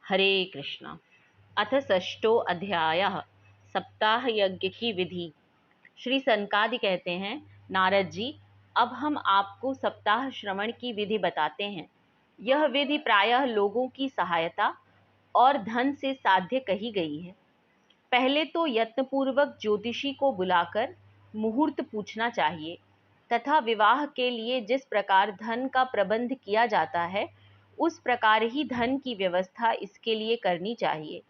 हरे कृष्णा। अथ षष्ठो अध्यायः सप्ताह यज्ञ की विधि। श्री सनकादि कहते हैं, नारद जी, अब हम आपको सप्ताह श्रवण की विधि बताते हैं। यह विधि प्रायः लोगों की सहायता और धन से साध्य कही गई है। पहले तो यत्नपूर्वक ज्योतिषी को बुलाकर मुहूर्त पूछना चाहिए तथा विवाह के लिए जिस प्रकार धन का प्रबंध किया जाता है उस प्रकार ही धन की व्यवस्था इसके लिए करनी चाहिए।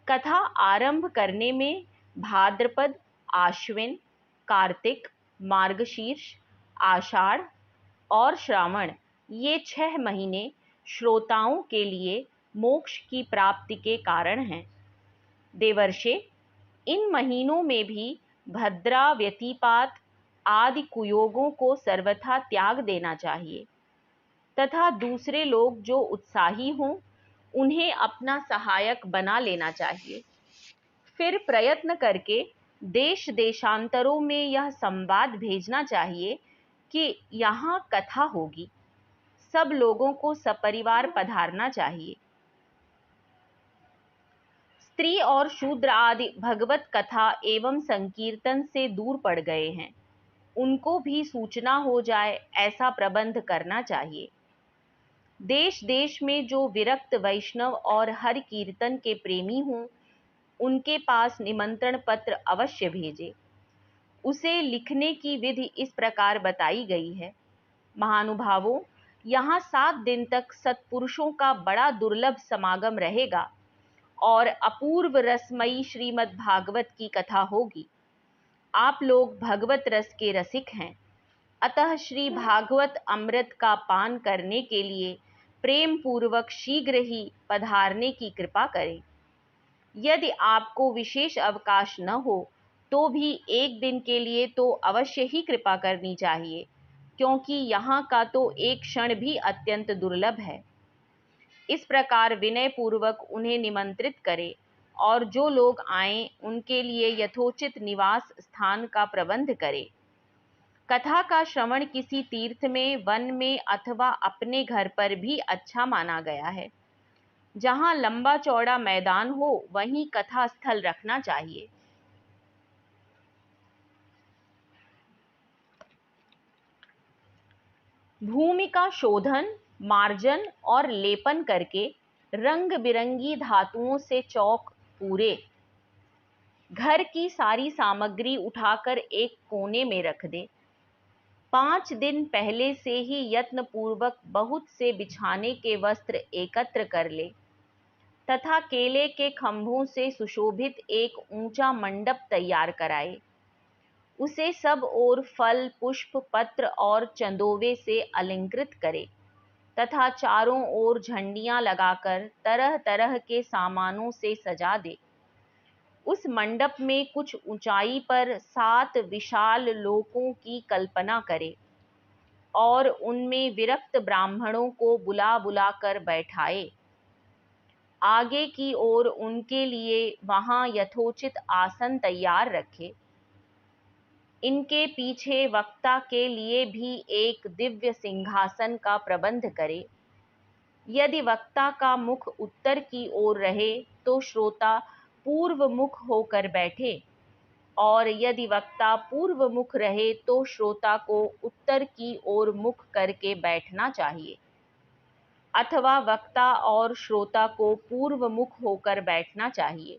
कथा आरंभ करने में भाद्रपद, आश्विन, कार्तिक, मार्गशीर्ष, आषाढ़ और श्रावण ये 6 महीने श्रोताओं के लिए मोक्ष की प्राप्ति के कारण हैं। देवर्षे, इन महीनों में भी भद्रा व्यतिपात आदि कुयोगों को सर्वथा त्याग देना चाहिए तथा दूसरे लोग जो उत्साही हों उन्हें अपना सहायक बना लेना चाहिए। फिर प्रयत्न करके देश देशांतरों में यह संवाद भेजना चाहिए कि यहाँ कथा होगी, सब लोगों को सपरिवार पधारना चाहिए। स्त्री और शूद्र आदि भगवत कथा एवं संकीर्तन से दूर पड़ गए हैं, उनको भी सूचना हो जाए ऐसा प्रबंध करना चाहिए। देश देश में जो विरक्त वैष्णव और हरि कीर्तन के प्रेमी हों उनके पास निमंत्रण पत्र अवश्य भेजे। उसे लिखने की विधि इस प्रकार बताई गई है। महानुभावों, यहाँ 7 दिन तक सत्पुरुषों का बड़ा दुर्लभ समागम रहेगा और अपूर्व रसमयी श्रीमद् भागवत की कथा होगी। आप लोग भगवत रस के रसिक हैं, अतः श्री भागवत अमृत का पान करने के लिए प्रेम पूर्वक शीघ्र ही पधारने की कृपा करें। यदि आपको विशेष अवकाश न हो तो भी एक दिन के लिए तो अवश्य ही कृपा करनी चाहिए, क्योंकि यहाँ का तो एक क्षण भी अत्यंत दुर्लभ है। इस प्रकार विनय पूर्वक उन्हें निमंत्रित करें और जो लोग आएं उनके लिए यथोचित निवास स्थान का प्रबंध करें। कथा का श्रवण किसी तीर्थ में, वन में अथवा अपने घर पर भी अच्छा माना गया है। जहां लंबा चौड़ा मैदान हो वहीं कथा स्थल रखना चाहिए। भूमि का शोधन, मार्जन और लेपन करके रंग बिरंगी धातुओं से चौक पूरे। घर की सारी सामग्री उठाकर एक कोने में रख दे। 5 दिन पहले से ही यत्न पूर्वक बहुत से बिछाने के वस्त्र एकत्र कर ले तथा केले के खंभों से सुशोभित एक ऊंचा मंडप तैयार कराए। उसे सब ओर फल, पुष्प, पत्र और चंदोवे से अलंकृत करे तथा चारों ओर झंडियां लगाकर तरह तरह के सामानों से सजा दे। उस मंडप में कुछ ऊंचाई पर 7 विशाल लोकों की कल्पना करे और उनमें विरक्त ब्राह्मणों को बुला बुला कर बैठाए। आगे की ओर उनके लिए वहां यथोचित आसन तैयार रखे। इनके पीछे वक्ता के लिए भी एक दिव्य सिंहासन का प्रबंध करे। यदि वक्ता का मुख उत्तर की ओर रहे तो श्रोता पूर्व मुख होकर बैठे और यदि वक्ता पूर्व मुख रहे तो श्रोता को उत्तर की ओर मुख करके बैठना चाहिए अथवा वक्ता और श्रोता को पूर्व मुख होकर बैठना चाहिए।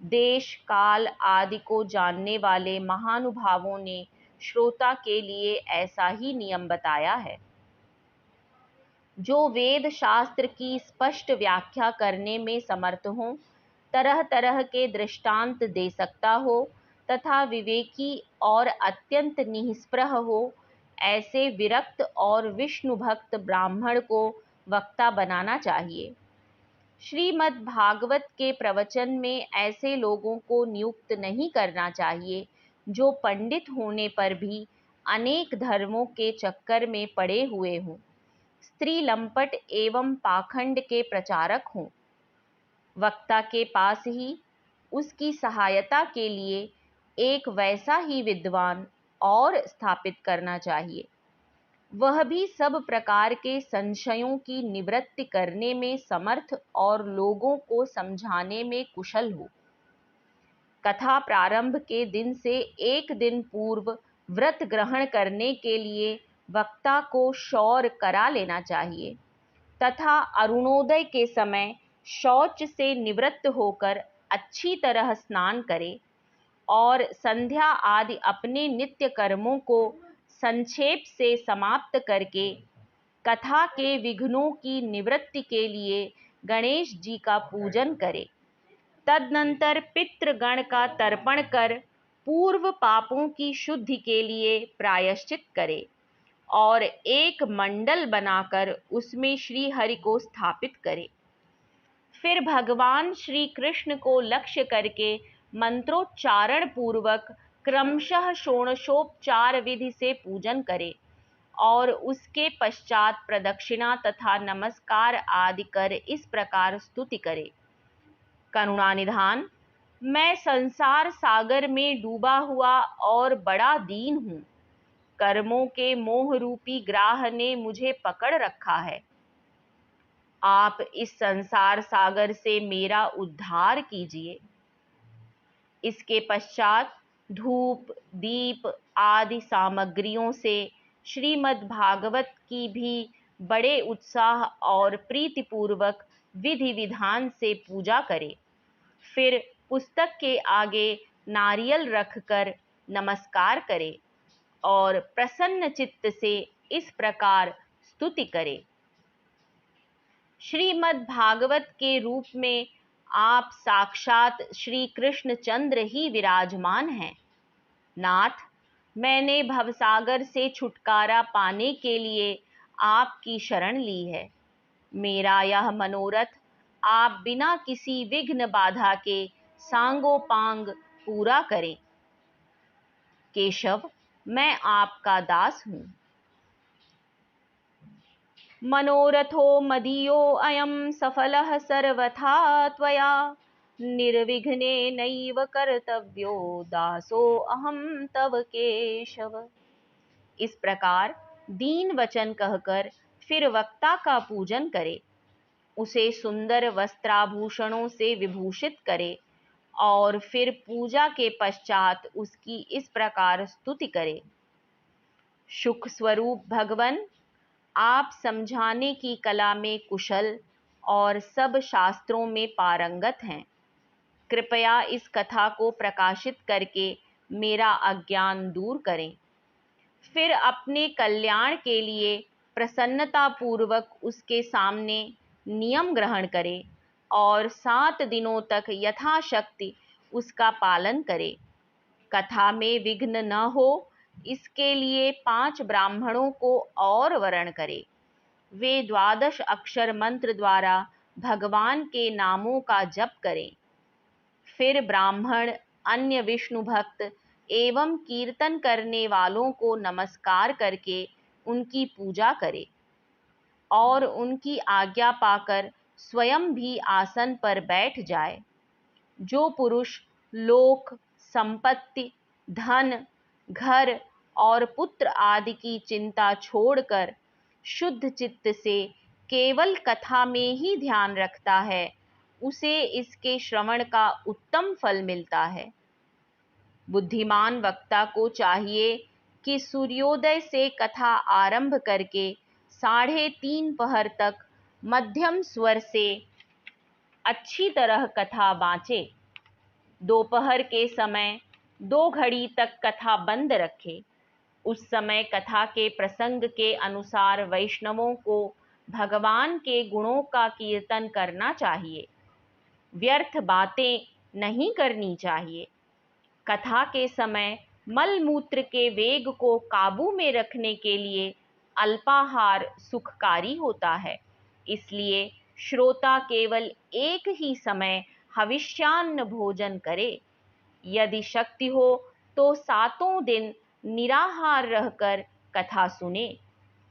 देश काल आदि को जानने वाले महानुभावों ने श्रोता के लिए ऐसा ही नियम बताया है। जो वेद शास्त्र की स्पष्ट व्याख्या करने में समर्थ हो, तरह तरह के दृष्टांत दे सकता हो तथा विवेकी और अत्यंत निःस्पृह हो, ऐसे विरक्त और विष्णु भक्त ब्राह्मण को वक्ता बनाना चाहिए। श्रीमद् भागवत के प्रवचन में ऐसे लोगों को नियुक्त नहीं करना चाहिए जो पंडित होने पर भी अनेक धर्मों के चक्कर में पड़े हुए हों, स्त्री लंपट एवं पाखंड के प्रचारक हों। वक्ता के पास ही उसकी सहायता के लिए एक वैसा ही विद्वान और स्थापित करना चाहिए। वह भी सब प्रकार के संशयों की निवृत्ति करने में समर्थ और लोगों को समझाने में कुशल हो। कथा प्रारंभ के दिन से एक दिन पूर्व व्रत ग्रहण करने के लिए वक्ता को शौर करा लेना चाहिए तथा अरुणोदय के समय शौच से निवृत्त होकर अच्छी तरह स्नान करे और संध्या आदि अपने नित्य कर्मों को संक्षेप से समाप्त करके कथा के विघ्नों की निवृत्ति के लिए गणेश जी का पूजन करे। तदनंतर पितृगण का तर्पण कर पूर्व पापों की शुद्धि के लिए प्रायश्चित करे और एक मंडल बनाकर उसमें श्री हरि को स्थापित करे। फिर भगवान श्री कृष्ण को लक्ष्य करके मंत्रोच्चारण पूर्वक क्रमशः षोडशोपचार विधि से पूजन करे और उसके पश्चात प्रदक्षिणा तथा नमस्कार आदि कर इस प्रकार स्तुति करे। करुणानिधान, मैं संसार सागर में डूबा हुआ और बड़ा दीन हूँ। कर्मों के मोह रूपी ग्राह ने मुझे पकड़ रखा है। आप इस संसार सागर से मेरा उद्धार कीजिए। इसके पश्चात धूप दीप आदि सामग्रियों से श्रीमद् भागवत की भी बड़े उत्साह और प्रीतिपूर्वक विधि विधान से पूजा करें। फिर पुस्तक के आगे नारियल रखकर नमस्कार करें और प्रसन्न चित्त से इस प्रकार स्तुति करें। श्रीमद् भागवत के रूप में आप साक्षात श्री कृष्णचंद्र ही विराजमान हैं। नाथ, मैंने भवसागर से छुटकारा पाने के लिए आपकी शरण ली है। मेरा यह मनोरथ आप बिना किसी विघ्न बाधा के सांगोपांग पूरा करें। केशव, मैं आपका दास हूँ। मनोरथो मदीयो अयं सफलः सर्वथा त्वया निर्विघ्नेनैव कर्तव्यो दासो अहं तव केशव। इस प्रकार दीन वचन कहकर फिर वक्ता का पूजन करे, उसे सुंदर वस्त्राभूषणों से विभूषित करे और फिर पूजा के पश्चात उसकी इस प्रकार स्तुति करे। सुख स्वरूप भगवन, आप समझाने की कला में कुशल और सब शास्त्रों में पारंगत हैं। कृपया इस कथा को प्रकाशित करके मेरा अज्ञान दूर करें। फिर अपने कल्याण के लिए प्रसन्नतापूर्वक उसके सामने नियम ग्रहण करें और 7 दिनों तक यथाशक्ति उसका पालन करें। कथा में विघ्न न हो इसके लिए 5 ब्राह्मणों को और वरण करे। वे 12 अक्षर मंत्र द्वारा भगवान के नामों का जप करें। फिर ब्राह्मण अन्य विष्णु भक्त एवं कीर्तन करने वालों को नमस्कार करके उनकी पूजा करे और उनकी आज्ञा पाकर स्वयं भी आसन पर बैठ जाए। जो पुरुष लोक संपत्ति धन घर और पुत्र आदि की चिंता छोड़कर शुद्ध चित्त से केवल कथा में ही ध्यान रखता है, उसे इसके श्रवण का उत्तम फल मिलता है। बुद्धिमान वक्ता को चाहिए कि सूर्योदय से कथा आरंभ करके 3:30 पहर तक मध्यम स्वर से अच्छी तरह कथा बाँचे। दोपहर के समय 2 घड़ी तक कथा बंद रखे। उस समय कथा के प्रसंग के अनुसार वैष्णवों को भगवान के गुणों का कीर्तन करना चाहिए। व्यर्थ बातें नहीं करनी चाहिए। कथा के समय मलमूत्र के वेग को काबू में रखने के लिए अल्पाहार सुखकारी होता है। इसलिए श्रोता केवल एक ही समय हविष्यान्न भोजन करे। यदि शक्ति हो तो 7 दिन निराहार रहकर कथा सुने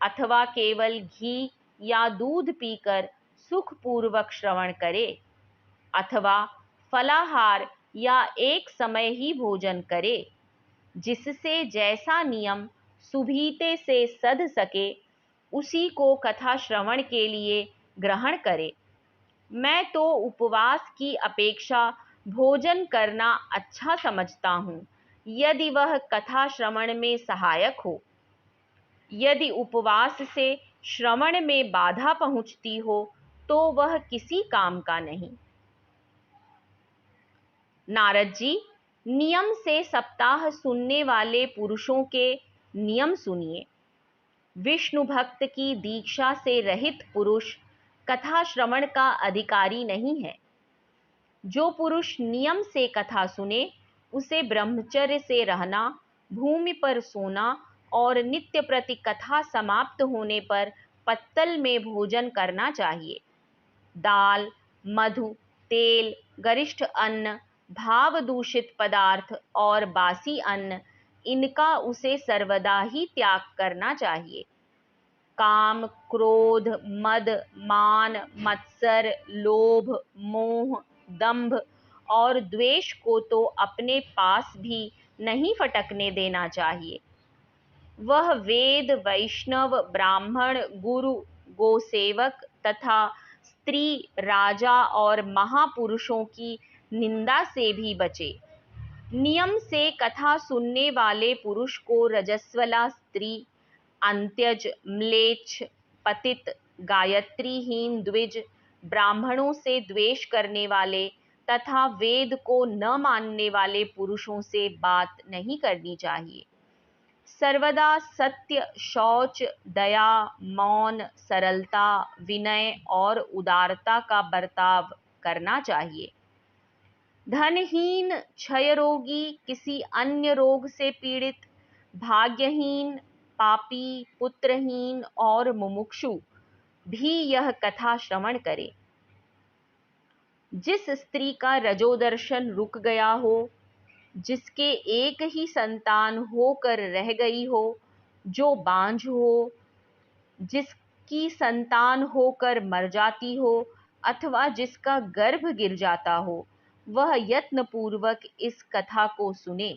अथवा केवल घी या दूध पीकर सुखपूर्वक श्रवण करे अथवा फलाहार या एक समय ही भोजन करे, जिससे जैसा नियम सुभीते से सध सके, उसी को कथा श्रवण के लिए ग्रहण करे। मैं तो उपवास की अपेक्षा भोजन करना अच्छा समझता हूँ, यदि वह कथा श्रवण में सहायक हो। यदि उपवास से श्रवण में बाधा पहुँचती हो तो वह किसी काम का नहीं। नारद जी, नियम से सप्ताह सुनने वाले पुरुषों के नियम सुनिए। विष्णु भक्त की दीक्षा से रहित पुरुष कथा श्रवण का अधिकारी नहीं है। जो पुरुष नियम से कथा सुने, उसे ब्रह्मचर्य से रहना, भूमि पर सोना और नित्य प्रति कथा समाप्त होने पर पत्तल में भोजन करना चाहिए। दाल, मधु, तेल, गरिष्ठ अन्न, भाव दूषित पदार्थ और बासी अन्न, इनका उसे सर्वदा ही त्याग करना चाहिए। काम, क्रोध, मद, मान, मत्सर, लोभ, मोह, दंभ और द्वेष को तो अपने पास भी नहीं फटकने देना चाहिए। वह वेद, वैष्णव, ब्राह्मण, गुरु, गोसेवक तथा स्त्री, राजा और महापुरुषों की निंदा से भी बचे। नियम से कथा सुनने वाले पुरुष को रजस्वला स्त्री, अंत्यज, म्लेच्छ, पतित, गायत्रीहीन द्विज, ब्राह्मणों से द्वेष करने वाले तथा वेद को न मानने वाले पुरुषों से बात नहीं करनी चाहिए। सर्वदा सत्य, शौच, दया, मौन, सरलता, विनय और उदारता का बर्ताव करना चाहिए। धनहीन, क्षय रोगी, किसी अन्य रोग से पीड़ित, भाग्यहीन, पापी, पुत्रहीन और मुमुक्षु भी यह कथा श्रवण करे। जिस स्त्री का रजोदर्शन रुक गया हो, जिसके एक ही संतान होकर रह गई हो, जो बांझ हो, जिसकी संतान होकर मर जाती हो अथवा जिसका गर्भ गिर जाता हो, वह यत्नपूर्वक इस कथा को सुने।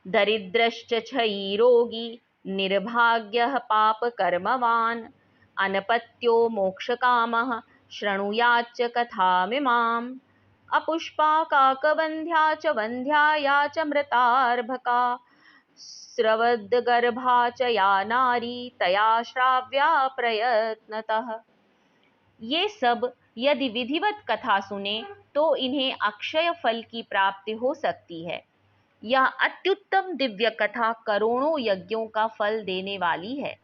दरिद्रश्च क्षयी रोगी, निर्भाग्यः पाप कर्मवान, अनपत्यो मोक्षकामः शृणुयाच्च कथामिमाम्। अपुष्पा काकवन्ध्या च वन्ध्या या च मृतार्भका, स्रवद्गर्भा च या नारी, तया श्राव्या प्रयत्नतः। ये सब यदि विधिवत कथा सुने तो इन्हें अक्षय फल की प्राप्ति हो सकती है। यह अत्युत्तम दिव्य कथा करोड़ों यज्ञों का फल देने वाली है।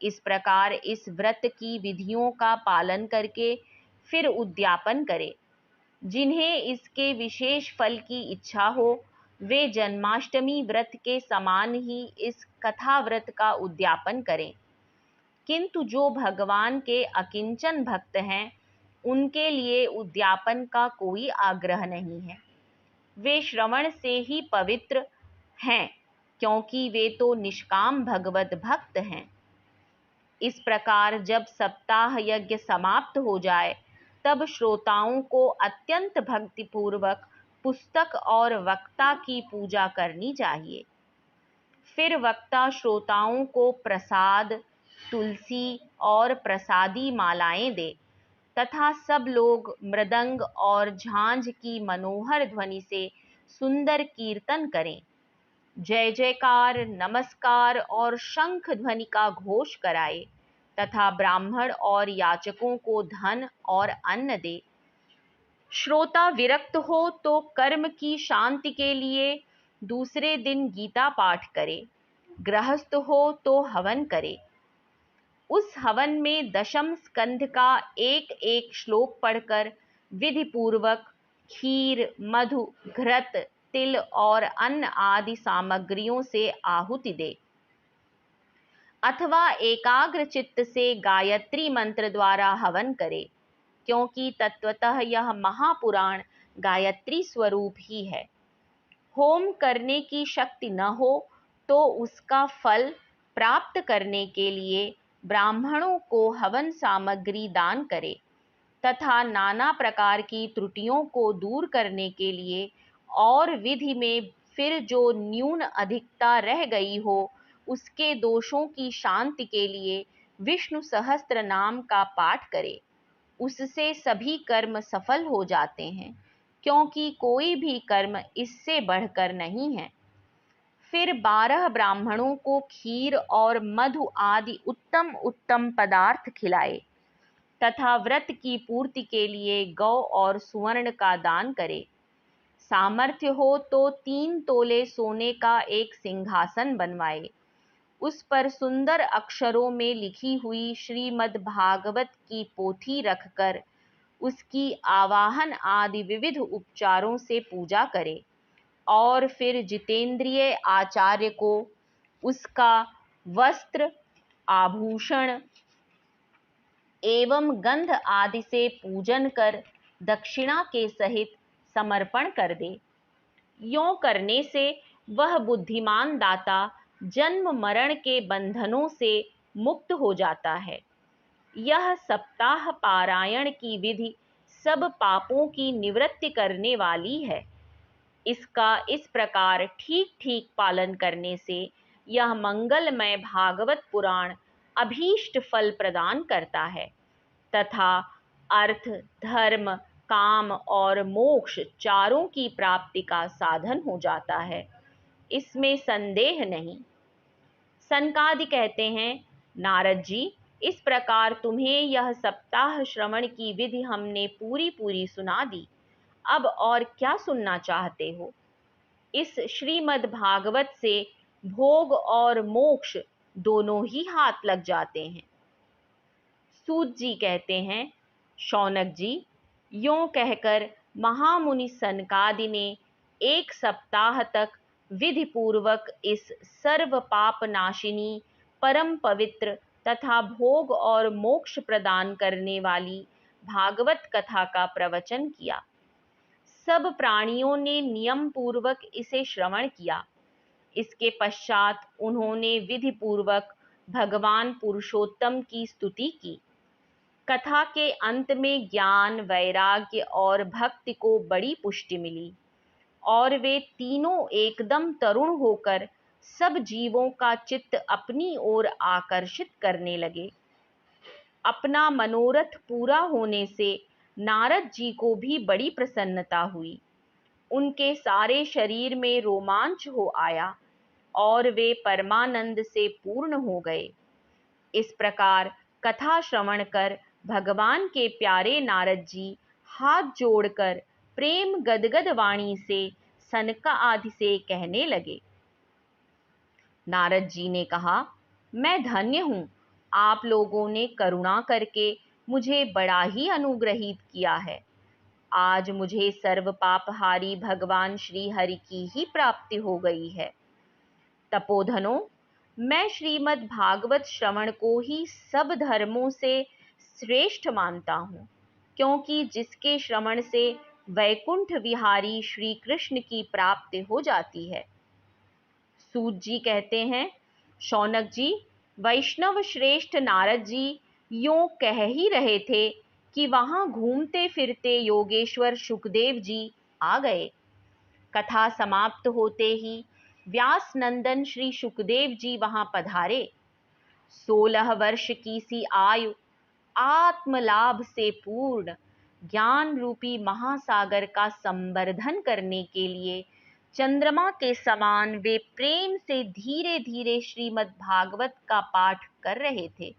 इस प्रकार इस व्रत की विधियों का पालन करके फिर उद्यापन करें। जिन्हें इसके विशेष फल की इच्छा हो, वे जन्माष्टमी व्रत के समान ही इस कथा व्रत का उद्यापन करें। किंतु जो भगवान के अकिंचन भक्त हैं, उनके लिए उद्यापन का कोई आग्रह नहीं है। वे श्रवण से ही पवित्र हैं, क्योंकि वे तो निष्काम भगवत भक्त हैं। इस प्रकार जब सप्ताह यज्ञ समाप्त हो जाए, तब श्रोताओं को अत्यंत भक्तिपूर्वक पुस्तक और वक्ता की पूजा करनी चाहिए। फिर वक्ता श्रोताओं को प्रसाद, तुलसी और प्रसादी मालाएं दे तथा सब लोग मृदंग और झांझ की मनोहर ध्वनि से सुंदर कीर्तन करें। जय जयकार, नमस्कार और शंख ध्वनि का घोष कराए तथा ब्राह्मण और याचकों को धन और अन्न दे। श्रोता विरक्त हो तो कर्म की शांति के लिए दूसरे दिन गीता पाठ करे। गृहस्थ हो तो हवन करे। उस हवन में दशम स्कंध का एक एक श्लोक पढ़कर विधि पूर्वक खीर, मधु, घृत, तिल और अन्न आदि सामग्रियों से आहुति दे अथवा एकाग्र चित्त से गायत्री मंत्र द्वारा हवन करे, क्योंकि तत्वतः यह महापुराण गायत्री स्वरूप ही है। होम करने की शक्ति न हो तो उसका फल प्राप्त करने के लिए ब्राह्मणों को हवन सामग्री दान करे तथा नाना प्रकार की त्रुटियों को दूर करने के लिए और विधि में फिर जो न्यून अधिकता रह गई हो उसके दोषों की शांति के लिए विष्णु सहस्त्र नाम का पाठ करे। उससे सभी कर्म सफल हो जाते हैं, क्योंकि कोई भी कर्म इससे बढ़कर नहीं है। फिर 12 ब्राह्मणों को खीर और मधु आदि उत्तम उत्तम पदार्थ खिलाए तथा व्रत की पूर्ति के लिए गौ और सुवर्ण का दान करे। सामर्थ्य हो तो 3 तोले सोने का एक सिंहासन बनवाए, उस पर सुंदर अक्षरों में लिखी हुई श्रीमद् भागवत की पोथी रखकर उसकी आवाहन आदि विविध उपचारों से पूजा करे और फिर जितेंद्रिय आचार्य को उसका वस्त्र, आभूषण एवं गंध आदि से पूजन कर दक्षिणा के सहित समर्पण कर दे। यों करने से वह बुद्धिमान दाता जन्म मरण के बंधनों से मुक्त हो जाता है। यह सप्ताह पारायण की विधि सब पापों की निवृत्ति करने वाली है। इसका इस प्रकार ठीक ठीक पालन करने से यह मंगलमय भागवत पुराण अभीष्ट फल प्रदान करता है तथा अर्थ, धर्म, काम और मोक्ष चारों की प्राप्ति का साधन हो जाता है, इसमें संदेह नहीं। सनकादि कहते हैं, नारद जी, इस प्रकार तुम्हें यह सप्ताह श्रवण की विधि हमने पूरी पूरी सुना दी। अब और क्या सुनना चाहते हो? इस श्रीमद् भागवत से भोग और मोक्ष दोनों ही हाथ लग जाते हैं। सूत जी कहते हैं, शौनक जी, यों कहकर महामुनि सनकादि ने 1 सप्ताह तक विधि पूर्वक इस सर्व पाप नाशिनी, परम पवित्र तथा भोग और मोक्ष प्रदान करने वाली भागवत कथा का प्रवचन किया। सब प्राणियों ने नियम पूर्वक इसे श्रवण किया। इसके पश्चात उन्होंने विधि पूर्वक भगवान पुरुषोत्तम की स्तुति की। कथा के अंत में ज्ञान, वैराग्य और भक्ति को बड़ी पुष्टि मिली और वे तीनों एकदम तरुण होकर सब जीवों का चित्त अपनी ओर आकर्षित करने लगे। अपना मनोरथ पूरा होने से नारद जी को भी बड़ी प्रसन्नता हुई। उनके सारे शरीर में रोमांच हो आया और वे परमानंद से पूर्ण हो गए। इस प्रकार कथा श्रवण कर भगवान के प्यारे नारद जी हाथ जोड़कर प्रेम गदगद वाणी से सनका आदि से कहने लगे। नारद जी ने कहा, मैं धन्य हूँ, आप लोगों ने करुणा करके मुझे बड़ा ही अनुग्रहित किया है। आज मुझे सर्व पापहारी भगवान श्री हरि की ही प्राप्ति हो गई है। तपोधनों, मैं श्रीमद् भागवत श्रवण को ही सब धर्मों से श्रेष्ठ मानता हूँ, क्योंकि जिसके श्रवण से वैकुंठ विहारी श्री कृष्ण की प्राप्ति हो जाती है। सूत जी कहते हैं, शौनक जी, वैष्णव श्रेष्ठ नारद जी यों कह ही रहे थे कि वहां घूमते फिरते योगेश्वर शुकदेव जी आ गए। कथा समाप्त होते ही व्यास नंदन श्री शुकदेव जी वहां पधारे। 16 वर्ष की सी आयु, आत्मलाभ से पूर्ण, ज्ञान रूपी महासागर का संवर्धन करने के लिए चंद्रमा के समान वे प्रेम से धीरे धीरे श्रीमद् भागवत का पाठ कर रहे थे।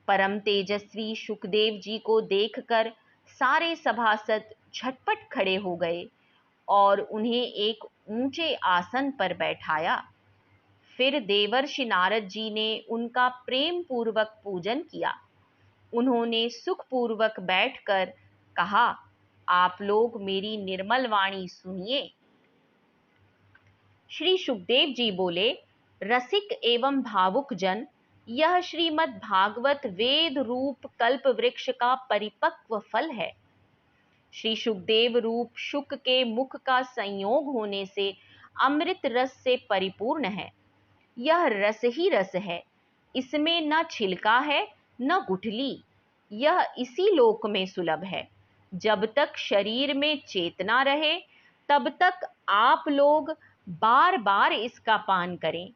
परम तेजस्वी शुकदेव जी को देखकर सारे सभासद झटपट खड़े हो गए और उन्हें एक ऊंचे आसन पर बैठाया। फिर देवर्षि नारद जी ने उनका प्रेम पूर्वक पूजन किया। उन्होंने सुखपूर्वक बैठकर कहा, आप लोग मेरी निर्मल वाणी सुनिए। श्री सुखदेव जी बोले, रसिक एवं भावुक जन, यह श्रीमद् भागवत वेद रूप कल्प वृक्ष का परिपक्व फल है। श्री सुखदेव रूप शुक के मुख का संयोग होने से अमृत रस से परिपूर्ण है। यह रस ही रस है, इसमें न छिलका है न गुठली। यह इसी लोक में सुलभ है। जब तक शरीर में चेतना रहे तब तक आप लोग बार बार इसका पान करें।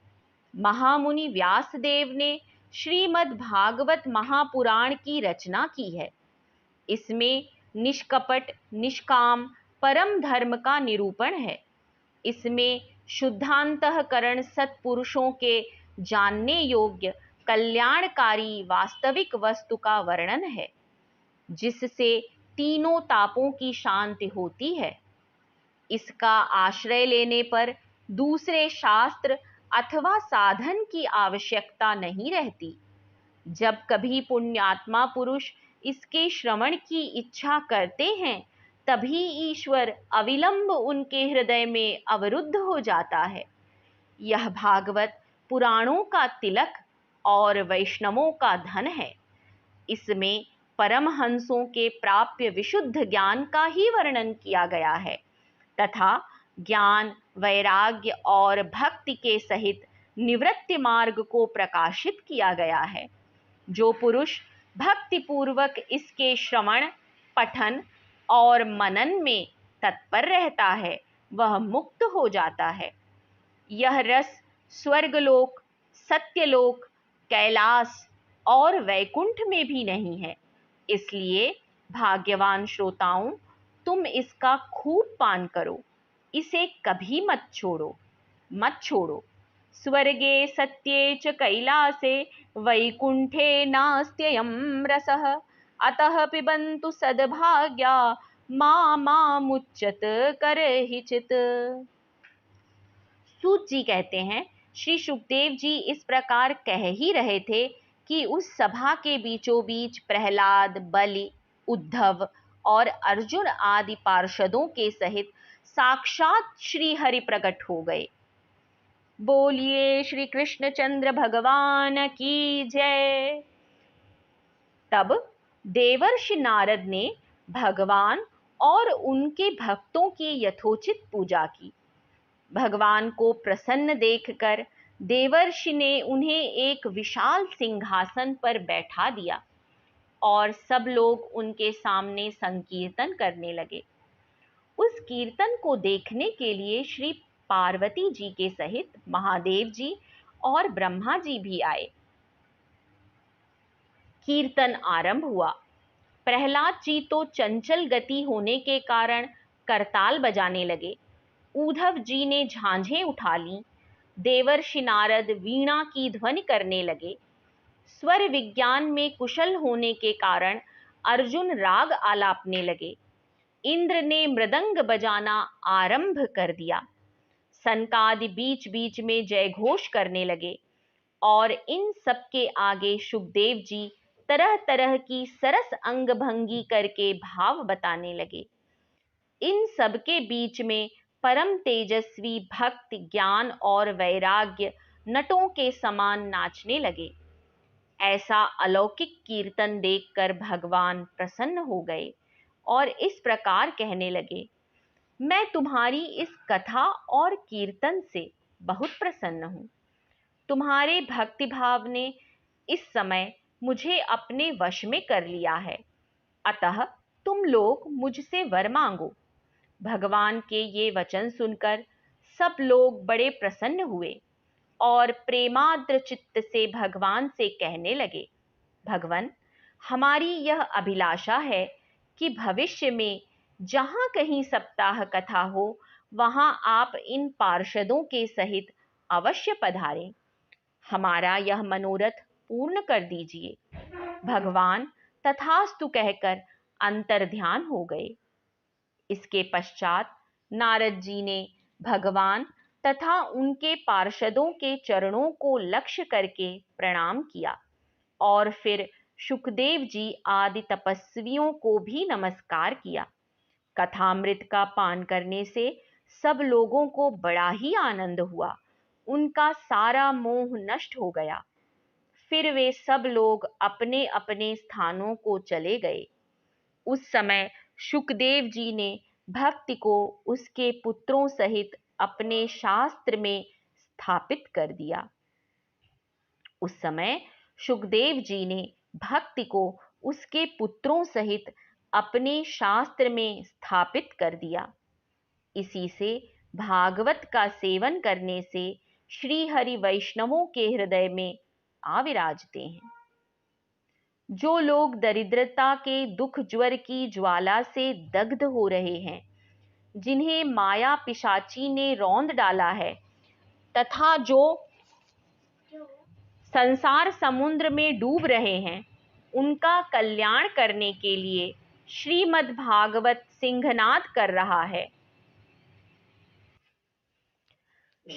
महामुनि व्यासदेव ने श्रीमद् भागवत महापुराण की रचना की है। इसमें निष्कपट निष्काम परम धर्म का निरूपण है। इसमें शुद्धांतःकरण सत्पुरुषों के जानने योग्य कल्याणकारी वास्तविक वस्तु का वर्णन है, जिससे तीनों तापों की शांति होती है। इसका आश्रय लेने पर दूसरे शास्त्र अथवा साधन की आवश्यकता नहीं रहती। जब कभी पुण्यात्मा पुरुष इसके श्रवण की इच्छा करते हैं, तभी ईश्वर अविलंब उनके हृदय में अवरुद्ध हो जाता है। यह भागवत पुराणों का तिलक और वैष्णवों का धन है। इसमें परमहंसों के प्राप्य विशुद्ध ज्ञान का ही वर्णन किया गया है तथा ज्ञान, वैराग्य और भक्ति के सहित निवृत्ति मार्ग को प्रकाशित किया गया है। जो पुरुष भक्ति पूर्वक इसके श्रवण, पठन और मनन में तत्पर रहता है, वह मुक्त हो जाता है। यह रस स्वर्गलोक, सत्यलोक, कैलाश और वैकुंठ में भी नहीं है। इसलिए भाग्यवान श्रोताओं, तुम इसका खूब पान करो, इसे कभी मत छोड़ो। स्वर्गे सत्ये च कैलासे वैकुंठे नास्त्ययं रसः अतः पिबन्तु सद्भाग्या मामुच्यत करहिचित्। सूत जी कहते हैं, श्री सुखदेव जी इस प्रकार कह ही रहे थे कि उस सभा के बीचों बीच प्रहलाद, बलि, उद्धव और अर्जुन आदि पार्षदों के सहित साक्षात श्री हरि प्रकट हो गए। बोलिए श्री कृष्णचंद्र भगवान की जय। तब देवर्षि नारद ने भगवान और उनके भक्तों की यथोचित पूजा की। भगवान को प्रसन्न देखकर देवर्षि ने उन्हें एक विशाल सिंहासन पर बैठा दिया और सब लोग उनके सामने संकीर्तन करने लगे। उस कीर्तन को देखने के लिए श्री पार्वती जी के सहित महादेव जी और ब्रह्मा जी भी आए। कीर्तन आरंभ हुआ। प्रहलाद जी तो चंचल गति होने के कारण करताल बजाने लगे। उद्धव जी ने झांझें उठा लीं। देवर्षि नारद वीणा की ध्वनि करने लगे। स्वर विज्ञान में कुशल होने के कारण अर्जुन राग आलापने लगे। इंद्र ने मृदंग बजाना आरंभ कर दिया। सनकादि बीच बीच में जय घोष करने लगे और इन सब के आगे सुखदेव जी तरह तरह की सरस अंग भंगी करके भाव बताने लगे। इन सब के बीच में परम तेजस्वी भक्त, ज्ञान और वैराग्य नटों के समान नाचने लगे। ऐसा अलौकिक कीर्तन देखकर भगवान प्रसन्न हो गए और इस प्रकार कहने लगे, मैं तुम्हारी इस कथा और कीर्तन से बहुत प्रसन्न हूँ। तुम्हारे भक्तिभाव ने इस समय मुझे अपने वश में कर लिया है, अतः तुम लोग मुझसे वर मांगो। भगवान के ये वचन सुनकर सब लोग बड़े प्रसन्न हुए और प्रेमाद्र चित्त से भगवान से कहने लगे, भगवान, हमारी यह अभिलाषा है कि भविष्य में जहाँ कहीं सप्ताह कथा हो, वहाँ आप इन पार्षदों के सहित अवश्य पधारें। हमारा यह मनोरथ पूर्ण कर दीजिए। भगवान तथास्तु कहकर अंतर्ध्यान हो गए। इसके पश्चात नारद जी ने भगवान तथा उनके पार्षदों के चरणों को लक्ष्य करके प्रणाम किया और फिर सुखदेव जी आदि तपस्वियों को भी नमस्कार किया। कथामृत का पान करने से सब लोगों को बड़ा ही आनंद हुआ। उनका सारा मोह नष्ट हो गया। फिर वे सब लोग अपने अपने स्थानों को चले गए। उस समय सुखदेव जी ने भक्ति को उसके पुत्रों सहित अपने शास्त्र में स्थापित कर दिया। उस समय सुखदेव जी ने भक्ति को उसके पुत्रों सहित अपने शास्त्र में स्थापित कर दिया। इसी से भागवत का सेवन करने से श्री हरि वैष्णवों के हृदय में आ विराजते हैं। जो लोग दरिद्रता के दुख ज्वर की ज्वाला से दग्ध हो रहे हैं, जिन्हें माया पिशाची ने रौंद डाला है, तथा जो संसार समुद्र में डूब रहे हैं, उनका कल्याण करने के लिए श्रीमद् भागवत सिंहनाद कर रहा है।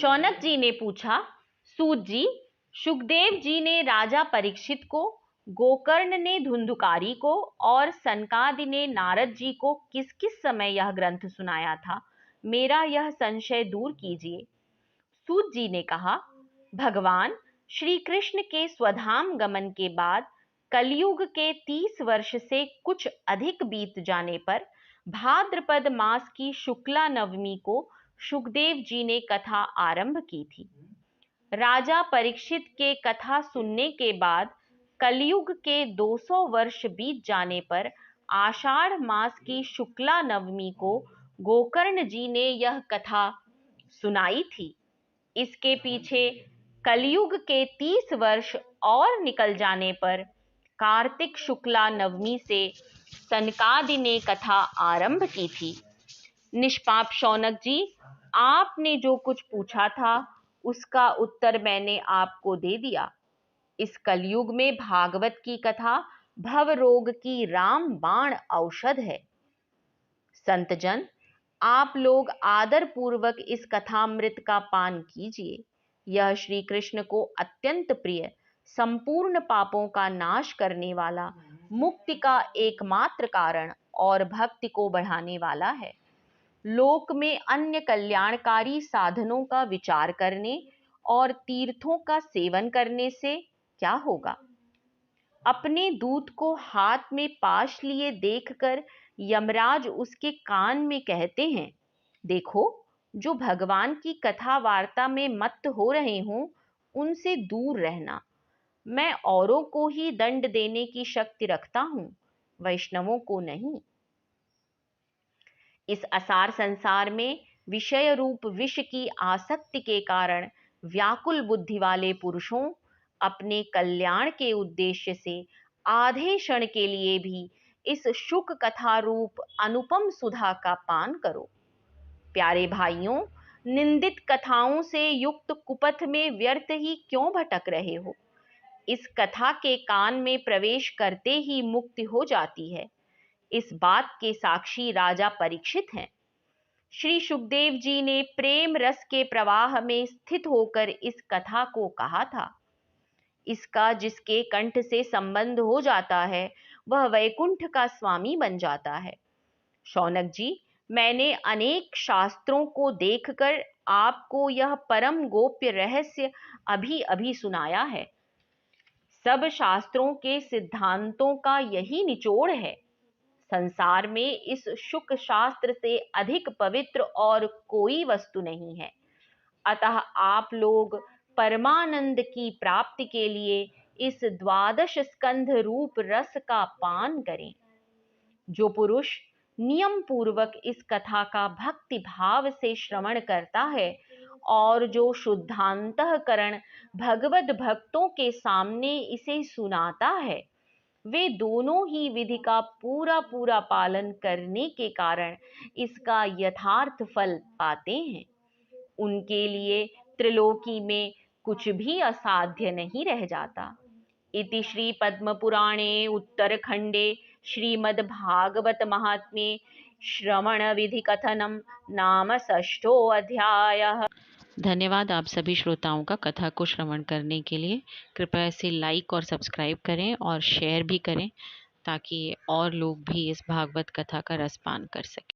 शौनक जी ने पूछा, सूत जी, शुकदेव जी ने राजा परीक्षित को, गोकर्ण ने धुंधुकारी को और सनकादि ने नारद जी को किस किस समय यह ग्रंथ सुनाया था? मेरा यह संशय दूर कीजिए। सूत जी ने कहा, भगवान श्री कृष्ण के स्वधाम गमन के बाद कलयुग के 30 वर्ष से कुछ अधिक बीत जाने पर भाद्रपद मास की शुक्ला नवमी को शुकदेव जी ने कथा आरंभ की थी। राजा परीक्षित के कथा सुनने के बाद कलयुग के 200 वर्ष बीत जाने पर आषाढ़ मास की शुक्ला नवमी को गोकर्ण जी ने यह कथा सुनाई थी। इसके पीछे कलयुग के 30 वर्ष और निकल जाने पर कार्तिक शुक्ला नवमी से सनकादि ने कथा आरंभ की थी। निष्पाप शौनक जी, आपने जो कुछ पूछा था उसका उत्तर मैंने आपको दे दिया। इस कलयुग में भागवत की कथा भव रोग की रामबाण औषध है। संतजन, आप लोग आदर पूर्वक इस कथामृत का पान कीजिए। यह श्री कृष्ण को अत्यंत प्रिय, संपूर्ण पापों का नाश करने वाला, मुक्ति का एकमात्र कारण और भक्ति को बढ़ाने वाला है। लोक में अन्य कल्याणकारी साधनों का विचार करने और तीर्थों का सेवन करने से क्या होगा? अपने दूत को हाथ में पाश लिए देखकर यमराज उसके कान में कहते हैं, देखो, जो भगवान की कथा वार्ता में मत्त हो रहे हों, उनसे दूर रहना। मैं औरों को ही दंड देने की शक्ति रखता हूं, वैष्णवों को नहीं। इस असार संसार में विषय रूप विष की आसक्ति के कारण व्याकुल बुद्धि वाले पुरुषों, अपने कल्याण के उद्देश्य से आधे क्षण के लिए भी इस शुक कथा रूप अनुपम सुधा का पान करो। प्यारे भाइयों, निंदित कथाओं से युक्त कुपथ में व्यर्थ ही क्यों भटक रहे हो? इस कथा के कान में प्रवेश करते ही मुक्ति हो जाती है। इस बात के साक्षी राजा परीक्षित हैं। श्री शुकदेव जी ने प्रेम रस के प्रवाह में स्थित होकर इस कथा को कहा था। इसका जिसके कंठ से संबंध हो जाता है, वह वैकुंठ का स्वामी बन जाता है। शौनक जी, मैंने अनेक शास्त्रों को देखकर आपको यह परम गोप्य रहस्य अभी अभी सुनाया है। सब शास्त्रों के सिद्धांतों का यही निचोड़ है। संसार में इस शुक शास्त्र से अधिक पवित्र और कोई वस्तु नहीं है। अतः आप लोग परमानंद की प्राप्ति के लिए इस द्वादश स्कंध रूप रस का पान करें। जो पुरुष नियम पूर्वक इस कथा का भक्ति भाव से श्रवण करता है और जो शुद्धांतःकरण भगवत भक्तों के सामने इसे सुनाता है, वे दोनों ही विधि का पूरा पूरा पालन करने के कारण इसका यथार्थ फल पाते हैं। उनके लिए त्रिलोकी में कुछ भी असाध्य नहीं रह जाता। इति श्री पद्म पुराणे उत्तरखंडे श्रीमद् भागवत महात्म्ये श्रवण विधि कथनम नाम 6ठो अध्यायः। धन्यवाद आप सभी श्रोताओं का कथा को श्रवण करने के लिए। कृपया इसे लाइक और सब्सक्राइब करें और शेयर भी करें ताकि और लोग भी इस भागवत कथा का रसपान कर सकें।